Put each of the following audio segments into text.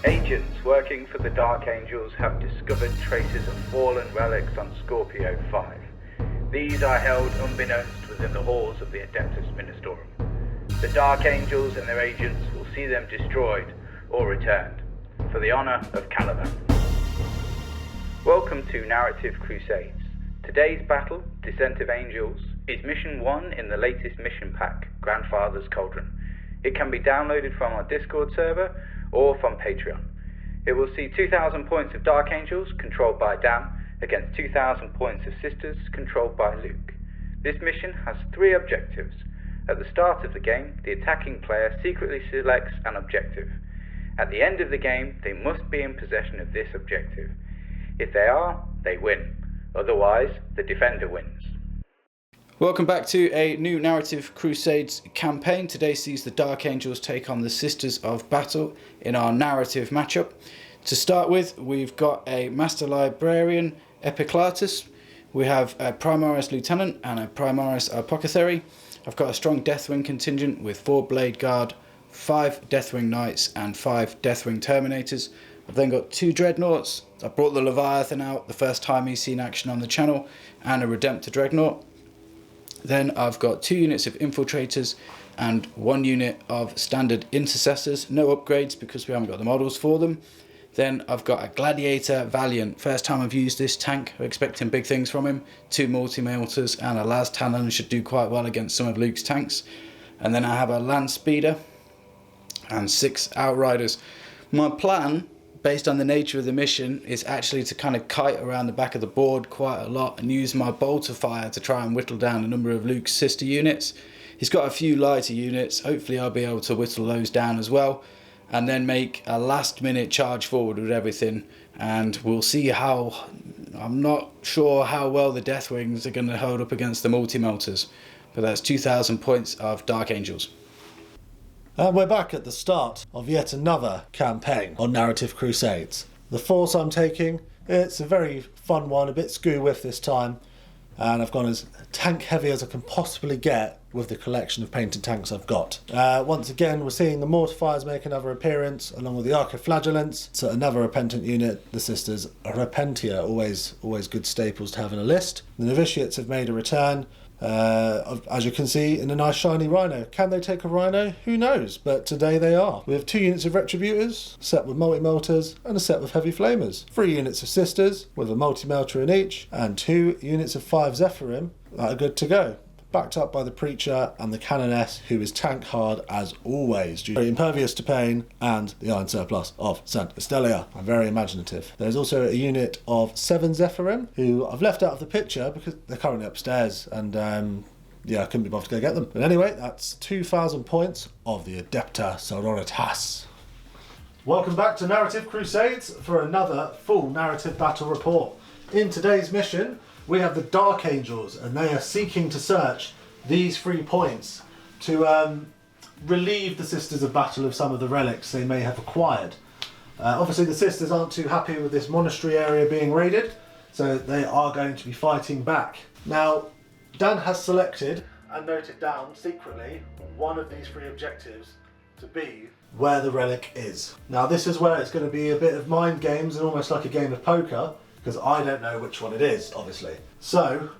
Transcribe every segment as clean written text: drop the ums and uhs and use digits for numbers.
Agents working for the Dark Angels have discovered traces of fallen relics on Scorpio V. These are held unbeknownst within the halls of the Adeptus Ministorum. The Dark Angels and their agents will see them destroyed or returned, for the honour of Caliban. Welcome to Narrative Crusades. Today's battle, Descent of Angels, is Mission 1 in the latest mission pack, Grandfather's Cauldron. It can be downloaded from our Discord server or from Patreon. It will see 2,000 points of Dark Angels controlled by Dan against 2,000 points of Sisters controlled by Luke. This mission has 3 objectives. At the start of the game, the attacking player secretly selects an objective. At the end of the game, they must be in possession of this objective. If they are, they win. Otherwise, the defender wins. Welcome back to a new Narrative Crusades campaign. Today sees the Dark Angels take on the Sisters of Battle in our narrative matchup. To start with, we've got a Master Librarian, Epiclatus. We have a Primaris Lieutenant and a Primaris Apothecary. I've got a strong Deathwing contingent with 4 Blade Guard, 5 Deathwing Knights and 5 Deathwing Terminators. I've then got 2 Dreadnoughts. I brought the Leviathan out the first time he's seen action on the channel, and a Redemptor Dreadnought. Then I've got 2 units of Infiltrators and 1 unit of Standard Intercessors. No upgrades because we haven't got the models for them. Then I've got a Gladiator Valiant. First time I've used this tank. I'm expecting big things from him. 2 Multi-Mortars and a Las Talon should do quite well against some of Luke's tanks. And then I have a Land Speeder and 6 Outriders. My plan, based on the nature of the mission, is actually to kind of kite around the back of the board quite a lot and use my bolter fire to try and whittle down a number of Luke's sister units. He's got a few lighter units. Hopefully I'll be able to whittle those down as well, and then make a last minute charge forward with everything, and we'll see how. I'm not sure how well the Deathwings are going to hold up against the Multi-Melters, but that's 2,000 points of Dark Angels. And we're back at the start of yet another campaign on Narrative Crusades. The force I'm taking, it's a very fun one, a bit skew with this time, and I've gone as tank heavy as I can possibly get with the collection of painted tanks I've got. Once again, we're seeing the Mortifiers make another appearance, along with the Archiflagellants. So another Repentant unit, the Sisters Repentia, always good staples to have in a list. The Novitiates have made a return. As you can see, in a nice shiny Rhino. Can they take a Rhino? Who knows, but today they are. We have 2 units of Retributors, a set with Multi-Melters and a set with Heavy Flamers, 3 units of Sisters with a Multi-Melter in each, and 2 units of 5 Zephyrim that are good to go, backed up by the Preacher and the Canoness, who is tank hard as always, due to impervious to pain and the Iron Surplus of St. Estelia. I'm very imaginative. There's also a unit of 7 Zephyrim, who I've left out of the picture because they're currently upstairs, and I couldn't be bothered to go get them. But anyway, that's 2,000 points of the Adepta Sororitas. Welcome back to Narrative Crusades for another full narrative battle report. In today's mission, we have the Dark Angels, and they are seeking to search these 3 points to relieve the Sisters of Battle of some of the relics they may have acquired. Obviously the Sisters aren't too happy with this monastery area being raided, so they are going to be fighting back. Now, Dan has selected and noted down secretly one of these 3 objectives to be where the relic is. Now this is where it's going to be a bit of mind games and almost like a game of poker, because I don't know which one it is, obviously. So,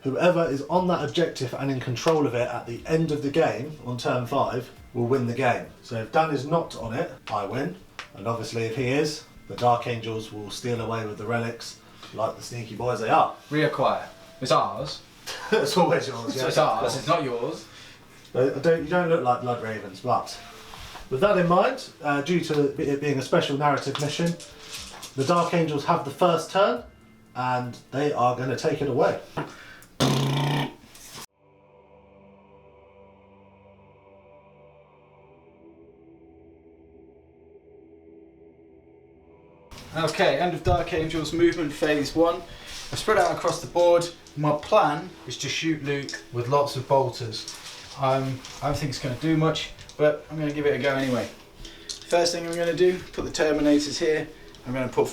whoever is on that objective and in control of it at the end of the game, on turn 5, will win the game. So if Dan is not on it, I win. And obviously if he is, the Dark Angels will steal away with the relics, like the sneaky boys they are. Reacquire. It's ours. It's always yours, yeah. So it's ours, it's not yours. You don't look like Blood Ravens, but with that in mind, due to it being a special narrative mission, the Dark Angels have the first turn, and they are going to take it away. Okay, end of Dark Angels movement phase 1. I've spread out across the board. My plan is to shoot Luke with lots of bolters. I don't think it's going to do much, but I'm going to give it a go anyway. First thing I'm going to do, put the Terminators here. I'm going to put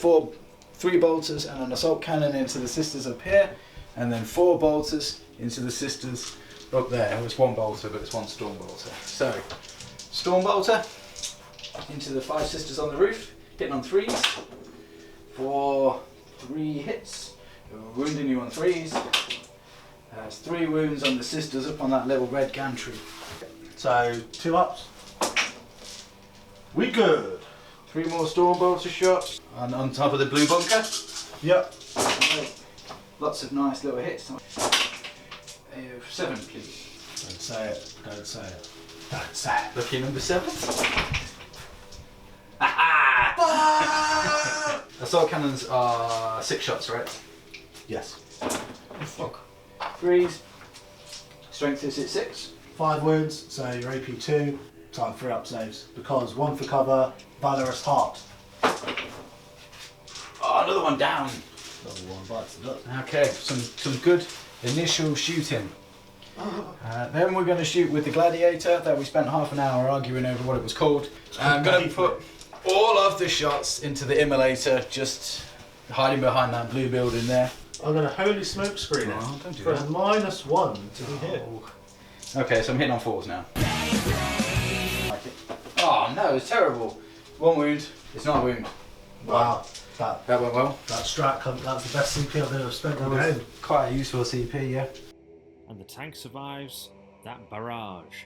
3 bolters and an assault cannon into the Sisters up here, and then 4 bolters into the Sisters up there. It's 1 bolter, but it's 1 storm bolter. So, storm bolter into the 5 Sisters on the roof, hitting on 3s for 3 hits, wounding you on 3s. That's 3 wounds on the sisters up on that little red gantry. So 2 ups. We good. 3 more storm bolter shots on top of the blue bunker. Yep. Lots of nice little hits. 7, please. Don't say it. Don't say it. Don't say it. Lucky number 7. Assault cannons are 6 shots, right? Yes. Fuck. 3s. Strength is at 6. 5 wounds, so your AP 2, time 3 up saves. Because 1 for cover, Valorous Heart. Oh, another one down. Another 1 bites the dust. Okay, some good initial shooting. Then we're going to shoot with the gladiator that we spent half an hour arguing over what it was called. I'm going to put all of the shots into the immolator, just hiding behind that blue building there. I'm going to holy smoke screen it. Oh, don't do for that. a -1 to be hit. Okay, so I'm hitting on 4s now. Oh no, it's terrible. 1 wound. It's not a wound. Wow, that That went well. that's the best CP I've ever spent on a game. Quite a useful CP, yeah. And the tank survives that barrage.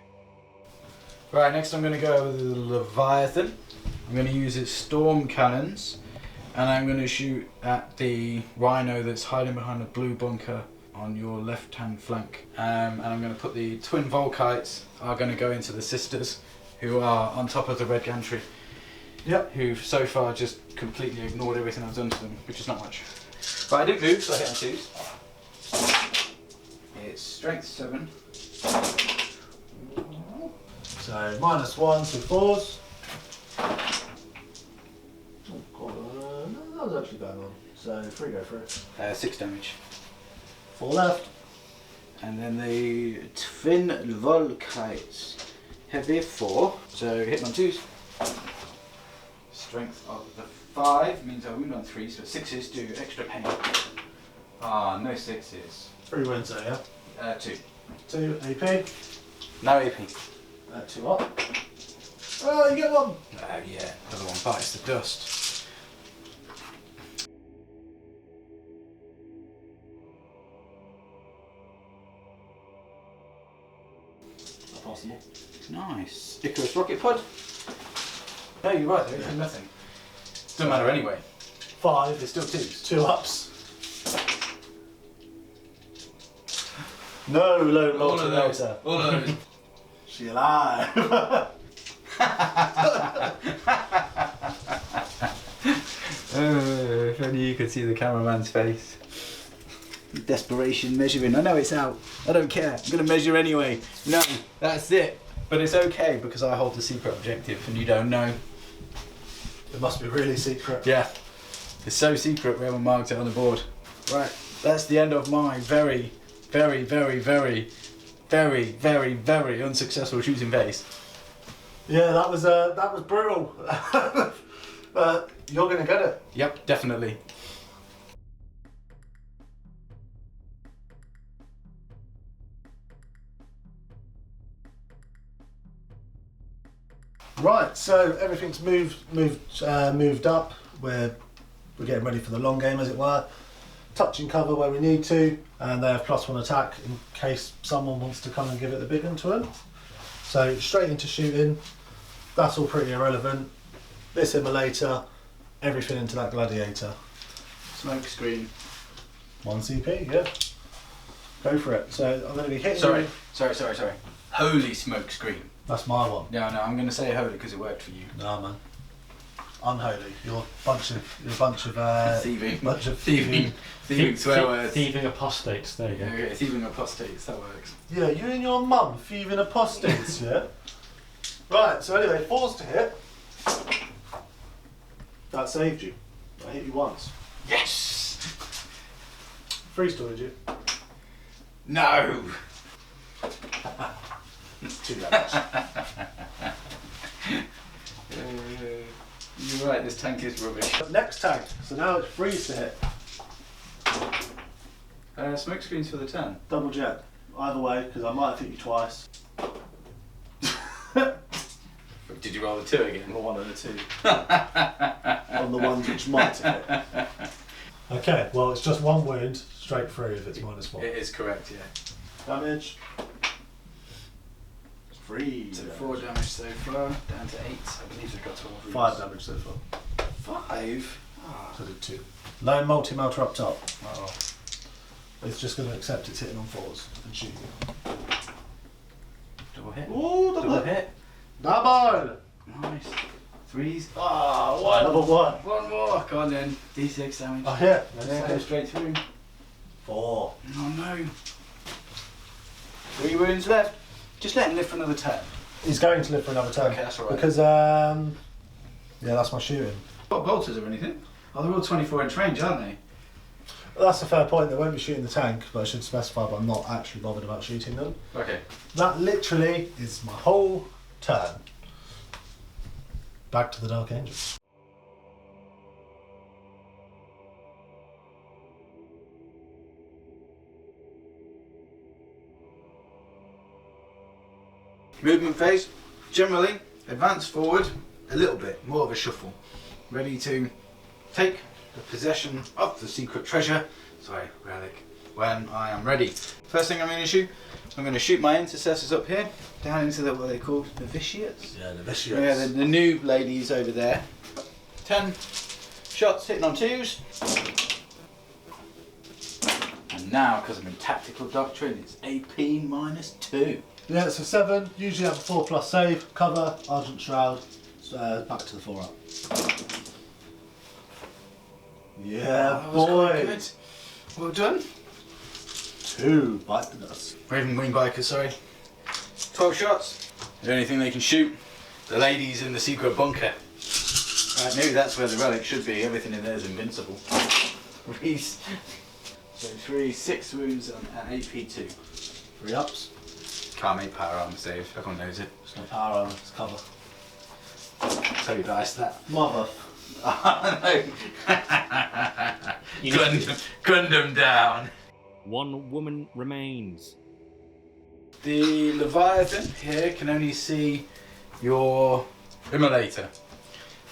Right, next I'm going to go with the Leviathan. I'm going to use its storm cannons, and I'm going to shoot at the rhino that's hiding behind the blue bunker on your left-hand flank. And I'm going to put the twin Volkites are going to go into the sisters, who are on top of the red gantry. Yep. Who've so far just completely ignored everything I've done to them, which is not much. But I did move, so I hit on 2s. It's strength 7. So -1 to 4s. Oh god, no, that was actually going on. So 3 go through. 6 damage. 4 left. And then the twin Volkites. Heavy 4, so hitting on 2s. Strength of the 5 means I wound on 3, so 6s do extra pain. Ah, no 6s. 3 wins there, yeah? 2. 2 AP. No AP. 2 up. Oh, you get 1. Oh yeah, another one bites the dust. Not possible. Nice. Icarus rocket pod. No, you're right, there is nothing. Doesn't matter anyway. 5. It's still 2s. 2 ups. No low All of those. motor. All of those. She alive. If only you could see the cameraman's face. Desperation measuring. I know it's out. I don't care. I'm going to measure anyway. No, that's it. But it's okay because I hold the secret objective and you don't know. It must be really secret. Yeah. It's so secret we haven't marked it on the board. Right. That's the end of my very, very, very, very, very, very, very unsuccessful shooting phase. Yeah, that was brutal. But you're gonna get it. Yep, definitely. Right, so everything's moved up. We're getting ready for the long game, as it were. Touching cover where we need to, and they have +1 attack in case someone wants to come and give it the big one to them. So straight into shooting. That's all pretty irrelevant. This immolator, everything into that gladiator. Smoke screen. 1 CP, yeah. Go for it. So I'm going to be hitting. Sorry. you. Holy smoke screen. That's my one. No, I'm going to say holy because it worked for you. No, man. Unholy. You're a bunch of Thieving. Bunch of Thieving swear words. Thieving apostates, there you go. Okay, thieving apostates, that works. Yeah, you and your mum thieving apostates, yeah? Right, so anyway, 4s to hit. That saved you. I hit you once. Yes! 3 storage you. No! 2 damage. You're right, this tank is rubbish. Next tank. So now it's 3s to hit. Smoke screens for the turn. Double jet. Either way, because I might have hit you twice. For Did you roll a 2 again? Or 1 and a 2. On the ones which might hit. Okay, well it's just 1 wound, straight through if it's -1. It is correct, yeah. Damage. 3. So 4 damage so far, down to 8. I believe they've got 12 wounds. 5 damage so far. 5? So I did 2. Lone multi-melter up top. Oh. It's just going to accept it's hitting on 4s and shooting. Double hit. Ooh, double hit. Double! Nice. 3s. Ah, 1. Another 1. 1 more. Go on then. D6 damage. Oh, yeah. Yeah, go straight through. 4. Oh no. 3 wounds left. Just let him live for another turn. He's going to live for another turn. Okay, that's alright. Because, yeah, that's my shooting. Got bolters or anything? Oh, they're all 24-inch range, aren't they? That's a fair point. They won't be shooting the tank, but I should specify but I'm not actually bothered about shooting them. Okay. That literally is my whole turn. Back to the Dark Angels. Movement phase, generally advance forward a little bit, more of a shuffle. Ready to take the possession of the secret treasure, relic, when I am ready. First thing I'm going to shoot, I'm going to shoot my intercessors up here, down into the, what are they called, novitiates? Yeah, novitiates. Yeah, the new ladies over there. 10 shots hitting on 2s. And now, because I'm in tactical doctrine, it's AP -2. Yeah, it's a 7. Usually have a 4+ save, cover, Argent Shroud, back to the 4 up. Yeah, That was boy. quite good. Well done. 2, bite the dust. Raven Wing Biker, sorry. 12 shots. The only thing they can shoot, the ladies in the secret bunker. Right, maybe that's where the relic should be. Everything in there is invincible. Reese. So 3, 6 wounds and AP2. 3 ups. Can't make power armor saves. Everyone knows it. It's not power armor, it's cover. So you dice that. Mother. Oh no. Gundam down. 1 woman remains. The Leviathan here can only see your immolator.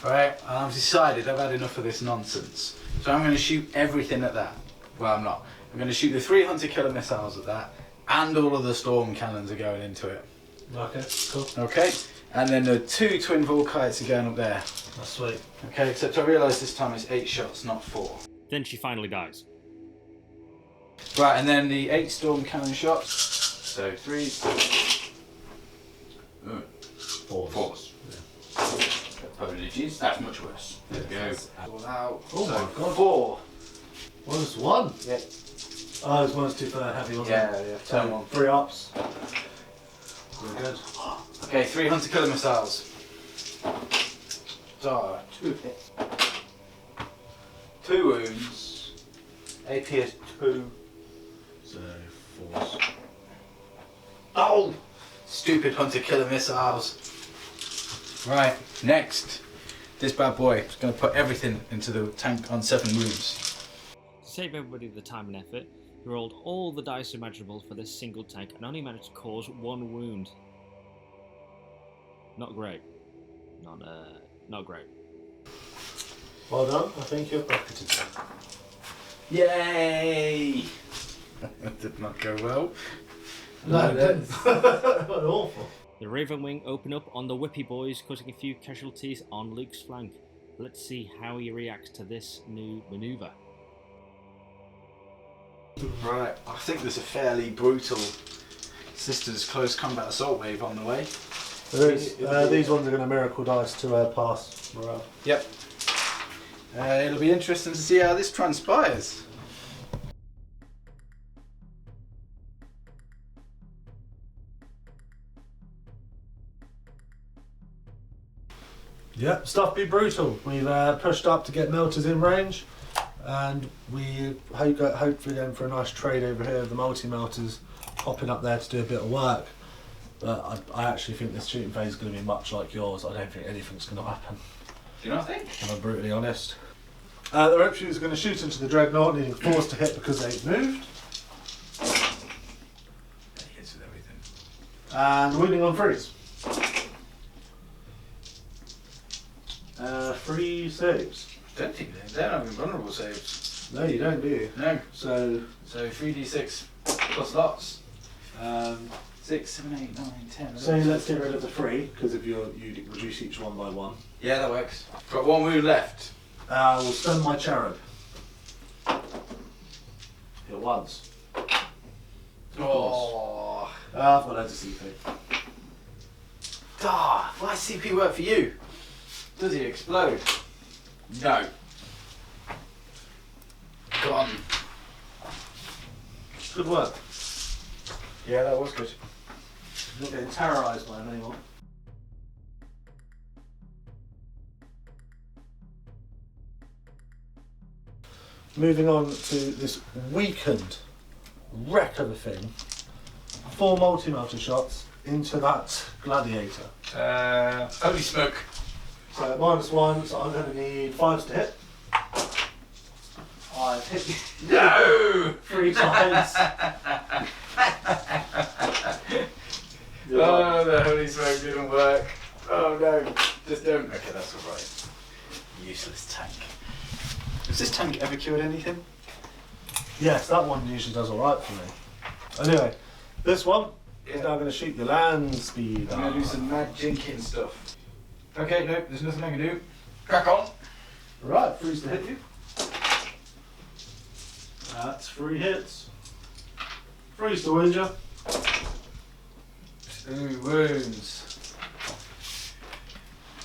Alright, and I've decided I've had enough of this nonsense. So I'm going to shoot everything at that. Well, I'm not. I'm going to shoot the 3 hunter-killer missiles at that, and all of the storm cannons are going into it. Okay, cool. Okay, and then the 2 twin Volkites are going up there. That's sweet. Okay, except I realise this time it's 8 shots, not 4. Then she finally dies. Right, and then the 8 storm cannon shots. So 3, 4s. Yeah. Apologies, that's much worse. There we go. All out. Oh So my god. 4. -1. Yeah. Oh, it was -2 for heavy, wasn't it? Yeah, Turn 1. 3 ups. Really good. Okay, 3 hunter-killer missiles. So, 2 hits. 2 wounds. AP is 2. So, 4s. Oh! Stupid hunter-killer missiles. Right, next. This bad boy is going to put everything into the tank on 7 wounds. To save everybody the time and effort, he rolled all the dice imaginable for this single tank and only managed to cause 1 wound. Not great. Not great. Well done. I think you're bracketed. Yay! That did not go well. No, it didn't. Awful. The Raven Wing open up on the Whippy boys, causing a few casualties on Luke's flank. Let's see how he reacts to this new manoeuvre. Right, I think there's a fairly brutal Sisters Close Combat Assault Wave on the way. These ones are going to miracle dice to pass morale. Yep. It'll be interesting to see how this transpires. Yep, stuff be brutal. We've pushed up to get melters in range, and we hopefully going for a nice trade over here of the multi-melters popping up there to do a bit of work. But I actually think this shooting phase is going to be much like yours. I don't think anything's going to happen. Do you not think? And I'm brutally honest. The rope shooters are going to shoot into the dreadnought, needing 4s to hit because they've moved. It hits with everything. And wounding on 3s. 3 saves. Don't think they're not invulnerable saves. No, you don't, do you? No. So 3d6 plus lots. 6, 7, 8, 9, 10. So let's get rid of the 3 because if you reduce each one by 1. Yeah, that works. Got 1 wound left. We'll stun my cherub. Hit once. Oh. I've got loads of CP. Why does CP work for you? Does he explode? No. Gone. Good work. Yeah, that was good. I'm not getting terrorised by him anymore. Moving on to this weakened wreck of a thing. 4 multi-melter shots into that gladiator. Holy smoke. So -1, so I'm going to need 5s to hit. I've hit you No! 3 times. Oh, the holy smoke didn't work. Oh no, just don't. Okay, that's alright. Useless tank. Has this tank ever cured anything? Yes, that one usually does alright for me. Anyway, this one is now going to shoot your land speed. I'm going to do some mad jinking stuff. Okay, no, there's nothing I can do. Crack on. Right, 3s to hit you. That's 3 hits. 3s to wound you. 2 wounds.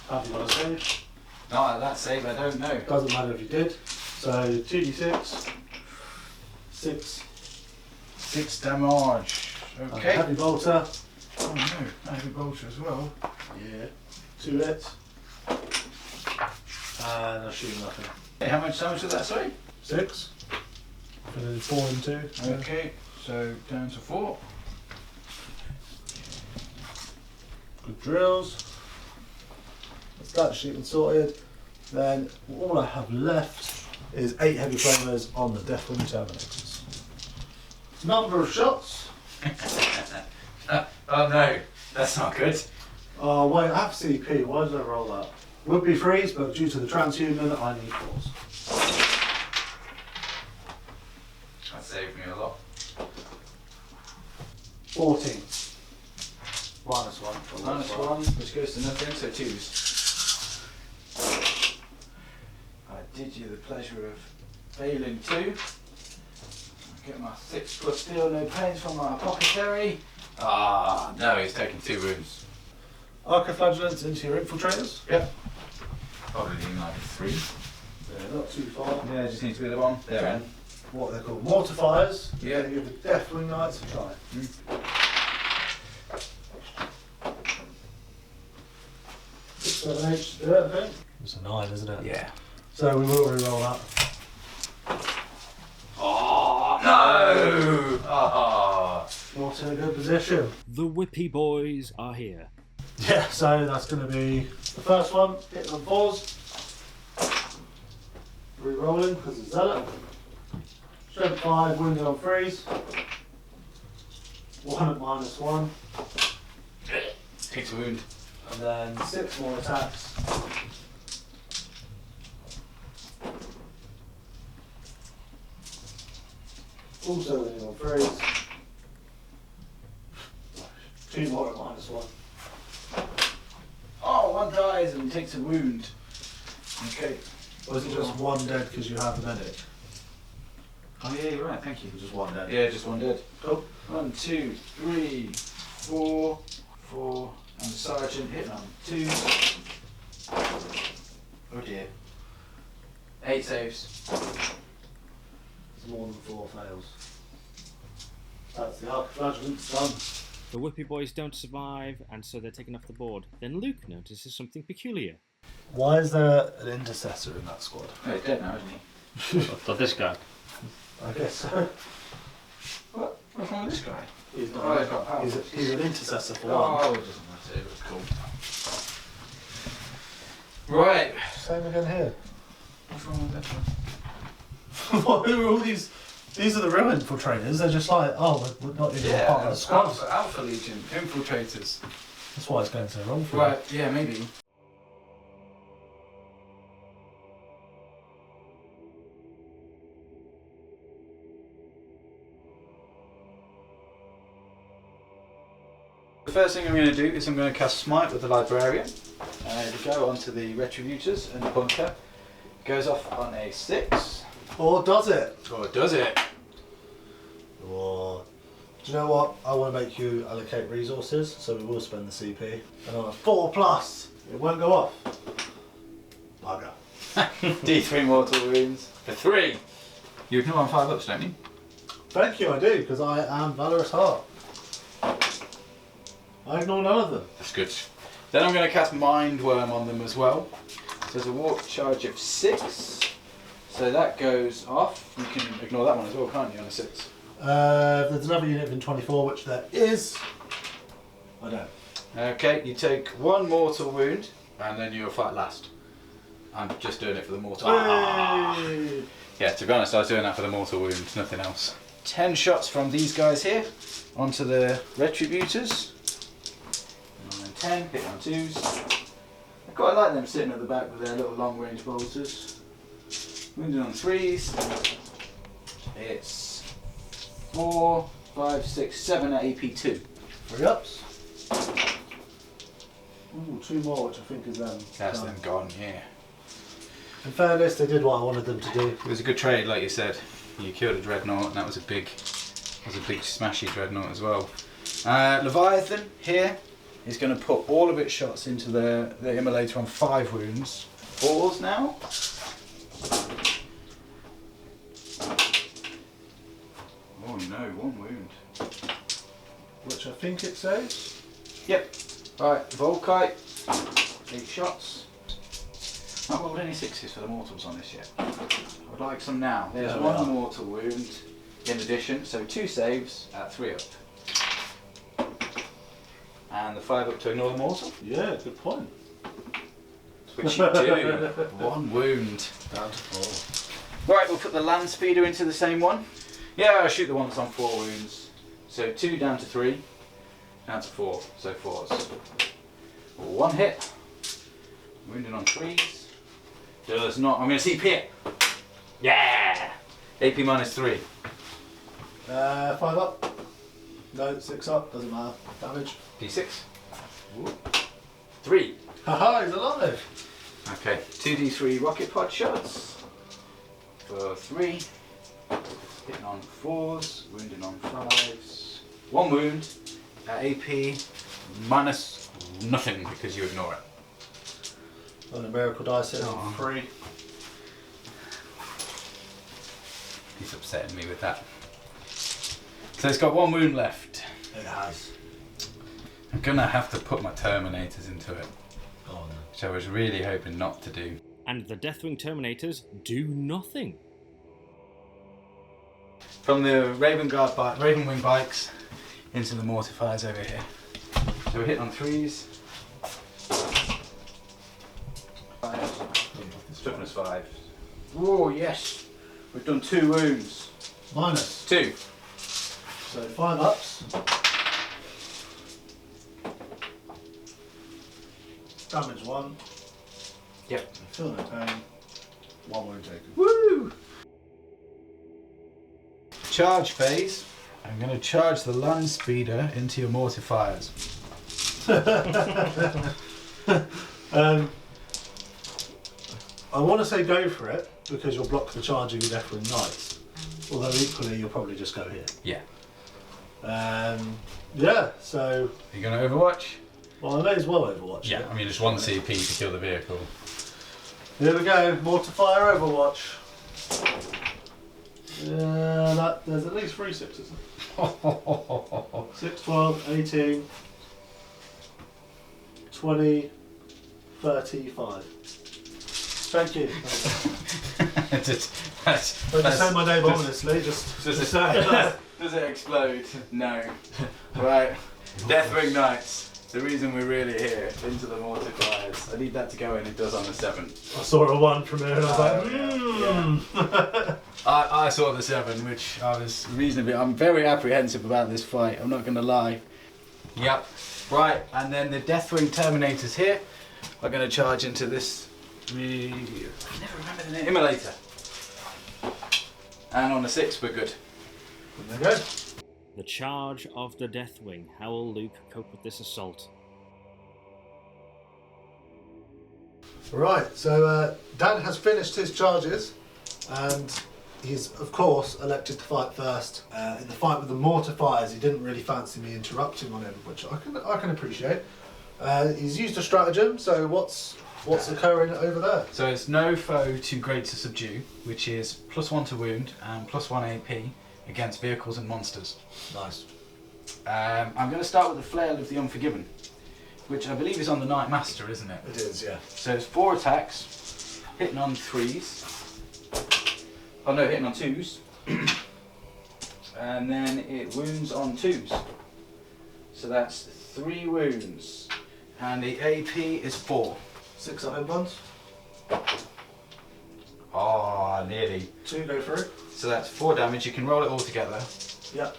Have you got a save? Not at that save, I don't know. Doesn't matter if you did. So 2d6. 6. 6 damage. Okay. Heavy bolter. Oh no, heavy bolter as well. Yeah. 2 hits. And I shoot nothing. Hey, how much damage was that, sorry? 6. And then 4 and 2. Okay, so down to 4. Good drills. That's that shooting sorted. Then all I have left is 8 heavy flamers on the Deathwing Terminators. Number of shots. Oh no, that's not good. Oh wait, I have CP. Why did I roll that? Would be 3s, but due to the transhuman, I need 4s. That saved me a lot. 14. -1. -1, which goes to nothing, so 2s. I did you the pleasure of failing 2. Get my 6+ steel, no pains from my apothecary. Ah, no, he's taking 2 wounds. Arcoflagellants into your infiltrators. Yep. Probably need like 3. They're not too far. Yeah, just needs to be the one. They're in. What they're called, mortifiers. Yeah. Give the Deathwing Knights a try. 6, 7, 8 should do it, I think. It's a 9, isn't it? Yeah. So we will re-roll that. Oh, no! Oh. Not in a good position. The Whippy Boys are here. Yeah, so that's going to be the first one, hitting on 4s. Re-rolling because it's Zealot. Strength 5, wounded on 3s. 1 at -1. Takes a wound. And then 6 more attacks. Also winning on 3s. 2 more at -1. Oh, 1 dies and takes a wound. Okay. Or is it just 1 dead because you have a medic? Oh yeah, you're right, thank you. Just 1 dead. Yeah, just 1 dead. Cool. 1, 2, 3, 4, 4, and the sergeant hit on 2. Oh dear. 8 saves. It's more than 4 fails. That's the Arcoflagellant's done. The Whippy Boys don't survive, and so they're taken off the board. Then Luke notices something peculiar. Why is there an intercessor in that squad? Oh, he's dead now, isn't he? Not this guy. I guess so. What's wrong with this guy? He's not. Oh, he's got powers. He's an intercessor for one. Oh, it doesn't matter, it was cool. Right. Same again here. What's wrong with that one? What, who are all these? These are the real infiltrators. They're just like, oh, we're not even part of the squad. Alpha Legion, infiltrators. That's why it's going so wrong for Right, yeah, maybe. The first thing I'm going to do is I'm going to cast Smite with the Librarian. To go onto the Retributors and the Bunker. Goes off on a 6. Or does it? Or does it? Or... Do you know what? I want to make you allocate resources, so we will spend the CP. And on a 4+, it won't go off. Bugger. D3 mortal wounds for 3. You ignore on 5 ups, don't you? Thank you, I do, because I am Valorous Heart. I ignore none of them. That's good. Then I'm going to cast Mind Worm on them as well. So there's a warp charge of 6. So that goes off. You can ignore that one as well, can't you, on a 6? There's another unit in 24, which there is. I don't. Okay, you take 1 mortal wound, and then you'll fight last. I'm just doing it for the mortal. Hey! Yeah, to be honest, I was doing that for the mortal wound, nothing else. 10 shots from these guys here onto the Retributors. 9 and 10, hit on 2s. I quite like them sitting at the back with their little long range bolters. Wounded on 3s. It's 4, 5, 6, 7 at AP 2. 3 ups. Ooh, 2 more, which I think is them. That's them gone, yeah. In fairness, they did what I wanted them to do. It was a good trade, like you said. You killed a dreadnought, and that was a big smashy dreadnought as well. Leviathan here is going to put all of its shots into the immolator on 5 wounds. 4s now. Oh no, 1 wound. Which I think it says. Yep. Right, Volkite, 8 shots. Not rolled any 6s for the mortals on this yet. I would like some now. There's 1 mortal wound in addition, so 2 saves at 3 up. And the 5 up to ignore the mortal. Yeah, good point. Which you do. 1 wound. Down to 4. Right, we'll put the land speeder into the same one. Yeah, I'll shoot the one that's on 4 wounds. So 2 down to 3, down to 4, so 4s. 1 hit. Wounded on 3s. Does not. I'm going to CP it. Yeah! AP minus 3. 5 up. No, 6 up. Doesn't matter. Damage. D6. Ooh. 3. Haha, he's alive. Okay, 2d3 rocket pod shots. For 3. Hitting on 4s. Wounding on 5s. 1 wound. At AP minus nothing because you ignore it. On a miracle dice hit on 3. He's upsetting me with that. So it's got 1 wound left. It has. I'm gonna have to put my Terminators into it, Oh no. which I was really hoping not to do. And the Deathwing Terminators do nothing. From the Ravenwing bikes into the Mortifiers over here. So we hit on 3s. 5. Toughness 5. Oh yes! We've done 2 wounds. Minus. 2. So 5 ups. Damage 1. Yep. Feel no pain. 1 wound taken. Woo! Charge phase. I'm going to charge the land speeder into your mortifiers. I want to say go for it because you'll block the charge of your Deathwing Knights. Although equally you'll probably just go here. Yeah. Yeah, so... Are you going to overwatch? Well, I may as well overwatch Yeah, it. I mean just 1 CP to kill the vehicle. Here we go, Mortifier Overwatch. There's at least 3 6s. 6, 12, 18, 20, 35. Thank you. Just say my name ominously, just say. Does it explode? No. Right. Deathwing Knights. The reason we're really here. Into the mortifiers. I need that to go in. It does on the 7. I saw a 1 from here and I was like, I saw the 7, which I was reasonably... I'm very apprehensive about this fight, I'm not going to lie. Yep. Right, and then the Deathwing Terminators here are going to charge into this... I never remember the name. Immolator. And on the 6 we're good. There we go. The The charge of the Deathwing. How will Luke cope with this assault? Right, so Dan has finished his charges, and he's of course elected to fight first. In the fight with the mortifiers, he didn't really fancy me interrupting on him, which I can appreciate. He's used a stratagem, so what's occurring over there? So it's no foe too great to subdue, which is +1 to wound and +1 AP against vehicles and monsters. Nice. I'm going to start with the Flail of the Unforgiven, which I believe is on the Knight Master, isn't it? It is, yeah. So it's 4 attacks, hitting on 3s. Oh no, hitting on 2s. And then it wounds on 2s. So that's 3 wounds. And the AP is 4. 6 up ones. Oh, nearly. 2 go through. So that's 4 damage. You can roll it all together. Yep.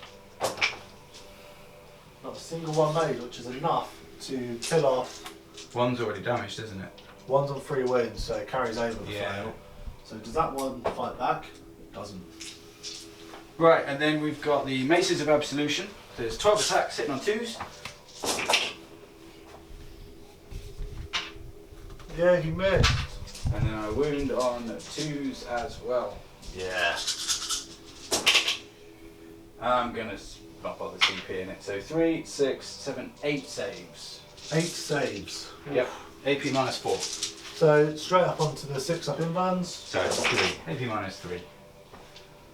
Not a single one made, which is enough to kill off. 1's already damaged, isn't it? 1's on 3 wounds, so it carries over the Yeah. fail. So does that one fight back? It doesn't. Right, and then we've got the Maces of Absolution. There's 12 attacks hitting on 2s. Yeah, he missed. And then I wound on 2s as well. Yeah. I'm gonna not bother CP in it. So 3, 6, 7, 8 saves. 8 saves. Yep. AP -4. So straight up onto the 6 up in vans. So it's 3. AP -3.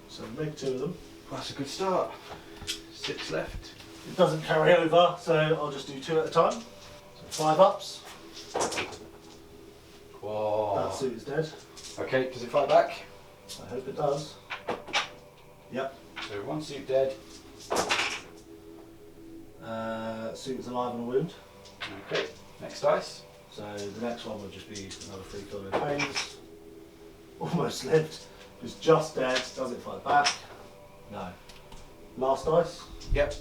So make 2 of them. That's a good start. 6 left. It doesn't carry over, so I'll just do 2 at a time. So 5 ups. Whoa. That suit is dead. Okay, does it fight back? I hope it does. Yep. So 1 suit dead. Suit is alive on a wound. Okay, next dice. So the next one would just be another 3 kill in pains. Almost lived. It's just dead. Does it fight back? No. Last dice. Yep.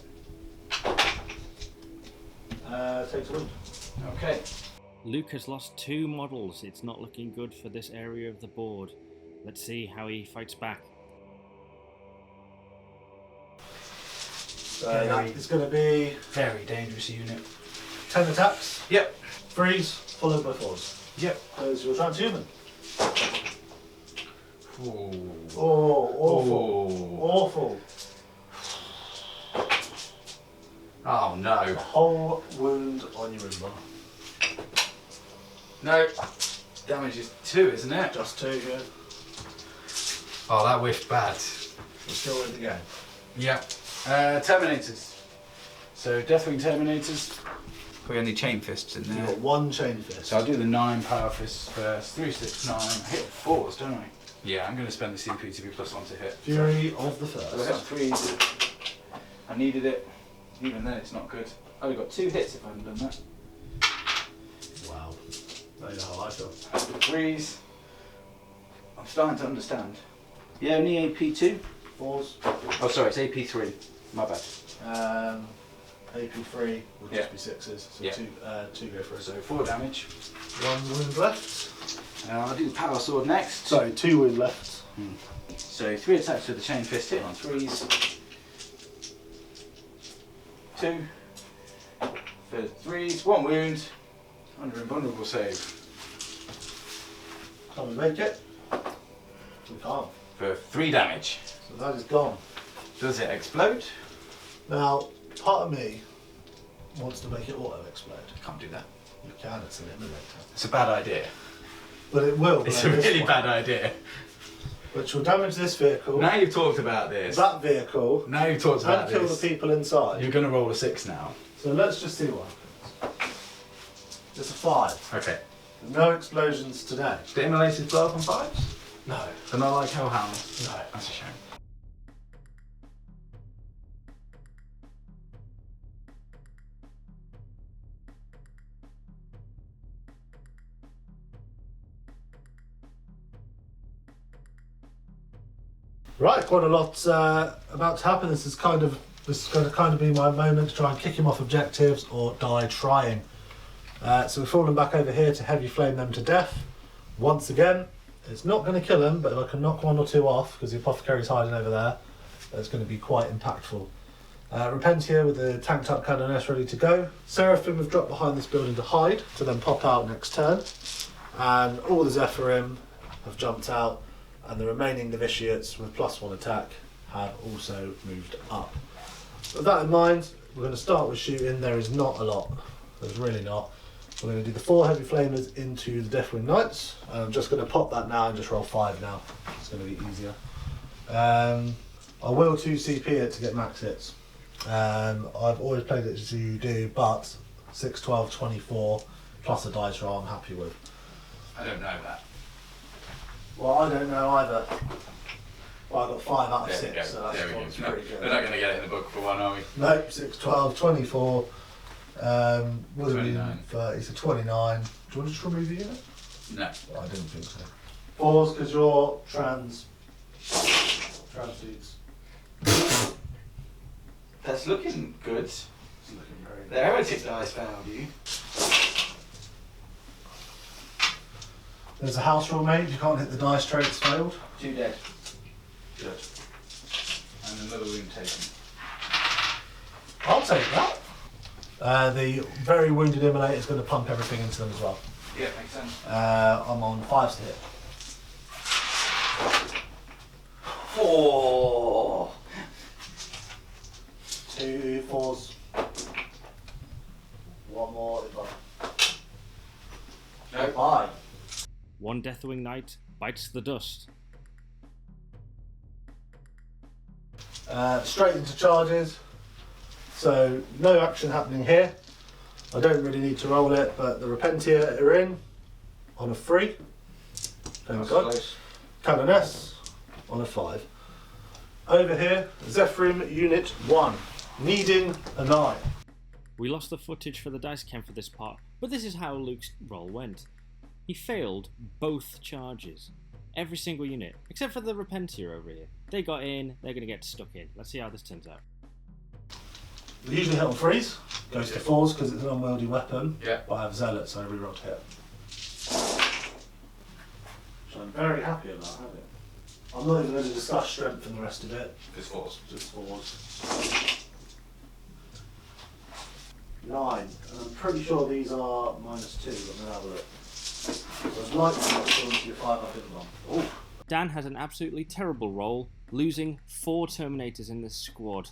Takes a wound. Okay. Luke has lost 2 models. It's not looking good for this area of the board. Let's see how he fights back. So that is going to be Very dangerous unit. 10 attacks. Yep. 3s followed by 4s. Yep. Those your transhuman. Ooh. Oh, awful. Ooh. Awful. Oh A no. whole wound on your inbox. No. Damage is 2, isn't it? Just 2 good. Oh, that whiffed bad. We're still in the game. Yep. Terminators. So Deathwing Terminators. We only chain fists in You've there. got 1 chain fist. So I'll do the 9 power fists first. 3, 6, 9. I hit 4s, don't I? Yeah, I'm going to spend the CP to be +1 to hit. Fury of the So I hit first. 3s. I needed it. Even then, it's not good. I would have got 2 hits if I hadn't done that. Wow. I know how I feel. 3s. I'm starting to understand. Yeah, only AP2. 4s. Oh, sorry, it's AP3. My bad. AP3 would Yeah. just be 6s. So Yeah. 2 go through. So 4 damage. 1 wound left. I'll do the Power Sword next. Sorry, 2 wound left. So 3 attacks with the Chain Fist, hit on 3s. 2 for 3s, 1 wound, under invulnerable save. Can we make it? We can't. For 3 damage. So that is gone. Does it explode? Now, part of me wants to make it auto-explode. Can't do that. You can, it's an emulator. It's a bad idea. But it will. It's below a this really one, bad idea. Which will damage this vehicle, Now you've talked about this. that vehicle, Now you've talked and about kill this. the people inside. You're going to roll a 6 now. So let's just see what happens. It's a 5. Okay. No explosions today. The immolated blow up on 5s? No. They're not like hellhounds. No. That's a shame. Right, quite a lot about to happen. This is going to kind of be my moment to try and kick him off objectives or die trying. So we're falling back over here to heavy flame them to death. Once again, it's not going to kill him, but if I can knock 1 or 2 off, because the apothecary's hiding over there, that's going to be quite impactful. Repentia with the tanked up canoness ready to go. Seraphim have dropped behind this building to hide, to then pop out next turn. And all the Zephyrim have jumped out, and the remaining novitiates with +1 attack have also moved up. With that in mind, we're going to start with shooting. There is not a lot. There's really not. We're going to do the 4 heavy flamers into the Deathwing Knights. And I'm just going to pop that now and just roll 5 now. It's going to be easier. I will 2 CP it to get max hits. I've always played it as you do, but 6, 12, 24 plus a dice roll I'm happy with. I don't know that. Well, I don't know either. Well, I got 5 out of There 6, we go. so that's There we go. pretty No, good. we're not going to get it in the book for one, are we? Nope, 6, 12, 24. Would have been 29. 30, so 29. Do you want to just remove the unit? No. Well, I didn't think so. 4s because you're trans dudes. That's looking good. It's looking very The heretic dice found you. There's a house rule made, you can't hit the dice tray, it's failed. 2 dead. Good. And another wound taken. I'll take that. The very wounded immolate is going to pump everything into them as well. Yeah, makes sense. I'm on 5s to hit. 4. 2 4s. 1 more if I... No. 5. 1 Deathwing Knight bites the dust. Straight into charges. So no action happening here. I don't really need to roll it, but the Repentia are in on a 3. Thank God. Close. Canoness on a 5. Over here, Zephyrim Unit 1, needing a 9. We lost the footage for the dice cam for this part, but this is how Luke's roll went. He failed both charges. Every single unit, except for the Repentia over here. They got in, they're going to get stuck in. Let's see how this turns out. We usually hit on 3s, goes to 4s because it's an unwieldy weapon, Yeah. but I have Zealot, so I reroll to hit. Which I'm very happy about having. I'm not even going to discuss strength and the rest of it, It's 4s. just 4s. 9, and I'm pretty sure these are -2, but I'm going to have a look. So it's likely not to be 5 up in one. Oh. Dan has an absolutely terrible roll, losing 4 Terminators in this squad.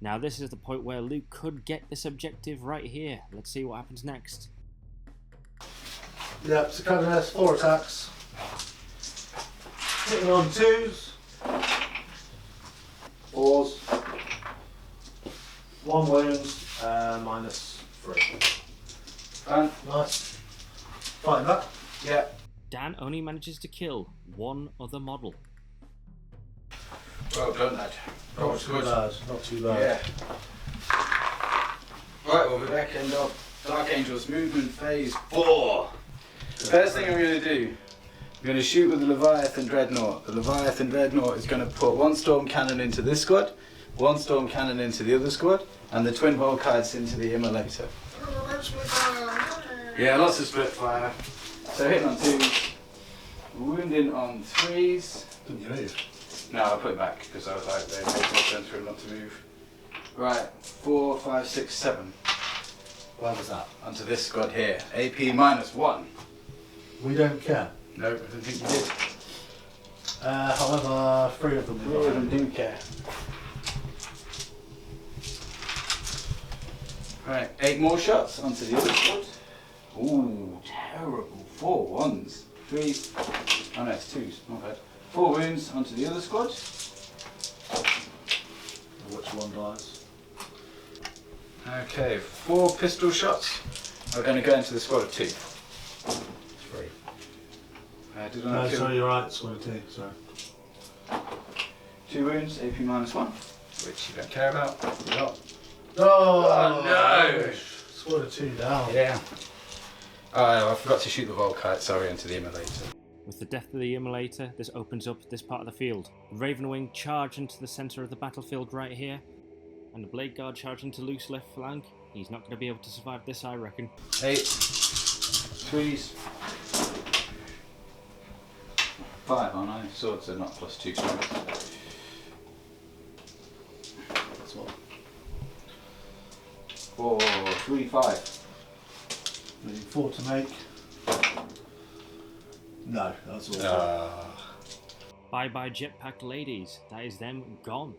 Now this is the point where Luke could get this objective right here. Let's see what happens next. Yep, so Canoness, 4 attacks. Hitting on 2s. 4s. 1 wounds, -3. Done. Nice. Fighting back. Yeah. Dan only manages to kill 1 other model. Well done, lad. That was good. Not too bad. Yeah. Right, well, we're back end of Dark Angels movement phase 4. First thing I'm going to do, I'm going to shoot with the Leviathan Dreadnought. The Leviathan Dreadnought is going to put 1 storm cannon into this squad, 1 storm cannon into the other squad, and the twin Volkites into the Immolator. Yeah, lots of split fire. So hitting on 2s, wounding on 3s. Didn't you move? No, I put it back because I was like, they make more sense for him not to move. Right, 4, 5, 6, 7. Where was that? Onto this squad here. AP -1. We don't care. Nope, I don't think you did. However, 3 of them 3 of them do care. Right, 8 more shots onto the other squad. Ooh, terrible. 4 1s. 3. Oh no, it's 2s. Not bad. 4 wounds onto the other squad. Which one dies? Okay, 4 pistol shots are going to go into the squad of 2. 3. Did I No, not kill? sorry, you're right. Squad of 2. Sorry. 2 wounds, AP -1, which you don't care about. Yep. Oh, no! Squad of 2 down. Yeah. Oh, I forgot to shoot the Volkite, sorry, into the Immolator. With the death of the Immolator, this opens up this part of the field. The Ravenwing charge into the centre of the battlefield right here, and the Blade Guard charge into Luke's left flank. He's not going to be able to survive this, I reckon. 8. 3s. 5, aren't I? Swords are not +2 strength. That's one. 3-5. 4 to make. No, that's all. Bye bye jetpack ladies. That is them gone.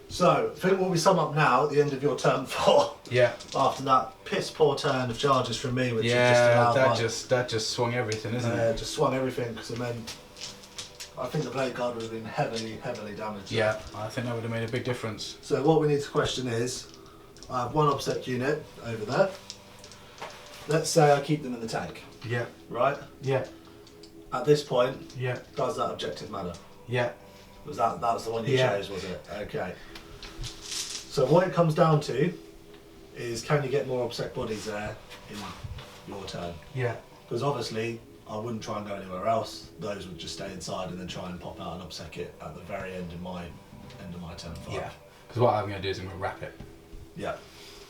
So, I think what we sum up now at the end of your turn 4. Yeah. After that piss poor turn of charges from me, which Yeah, that just swung everything, isn't it? just swung everything, because it meant I think the blade guard would have been heavily damaged. Yeah, I think that would have made a big difference. So what we need to question is, I have one obsec unit over there. Let's say I keep them in the tank. Yeah. Right? Yeah. At this point, Yeah. does that objective matter? Yeah. That's the one you Yeah. chose, was it? Okay. So what it comes down to is, can you get more obsec bodies there in your turn? Yeah. Because obviously I wouldn't try and go anywhere else. Those would just stay inside and then try and pop out and obsec it at the very end of my turn 5. Yeah. Because what I'm going to do is I'm going to wrap it, Yeah.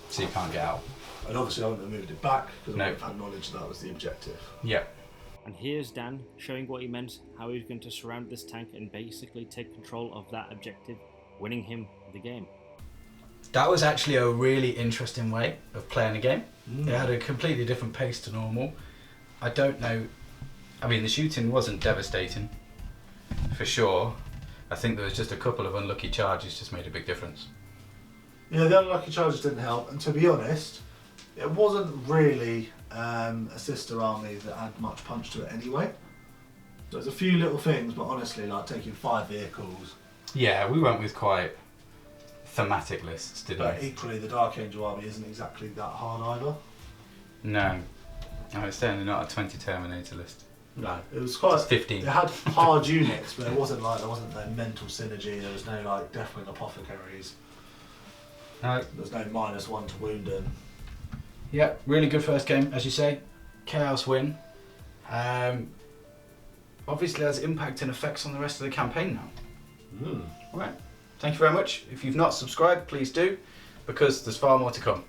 so you can't get out. And obviously I wouldn't have moved it back because No. I would have had knowledge that was the objective. Yeah. And here's Dan showing what he meant, how he was going to surround this tank and basically take control of that objective, winning him the game. That was actually a really interesting way of playing a game. It had a completely different pace to normal. I don't know, I mean the shooting wasn't devastating, for sure. I think there was just a couple of unlucky charges just made a big difference. Yeah, the unlucky charges didn't help, and to be honest, it wasn't really a sister army that had much punch to it anyway. There's a few little things, but honestly, like taking 5 vehicles. Yeah, we went with quite thematic lists, didn't But we? equally, the Dark Angel army isn't exactly that hard either. No. No, it's certainly not a 20 Terminator list. No, it was quite. It's 15. It had hard units, but it wasn't like there wasn't no mental synergy. There was no like Deathwing apothecaries. No. There was no -1 to wounding. Yeah, really good first game, as you say. Chaos win. Obviously has impact and effects on the rest of the campaign now. Right. Thank you very much. If you've not subscribed, please do, because there's far more to come.